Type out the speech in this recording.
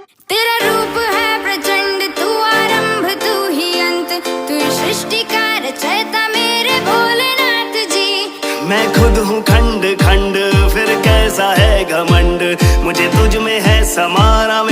तेरा रूप है प्रचंड, तू आरंभ तू ही अंत, तू सृष्टि का रचयिता मेरे भोलेनाथ जी। मैं खुद हूँ खंड खंड, फिर कैसा है घमंड, मुझे तुझ में है समाना।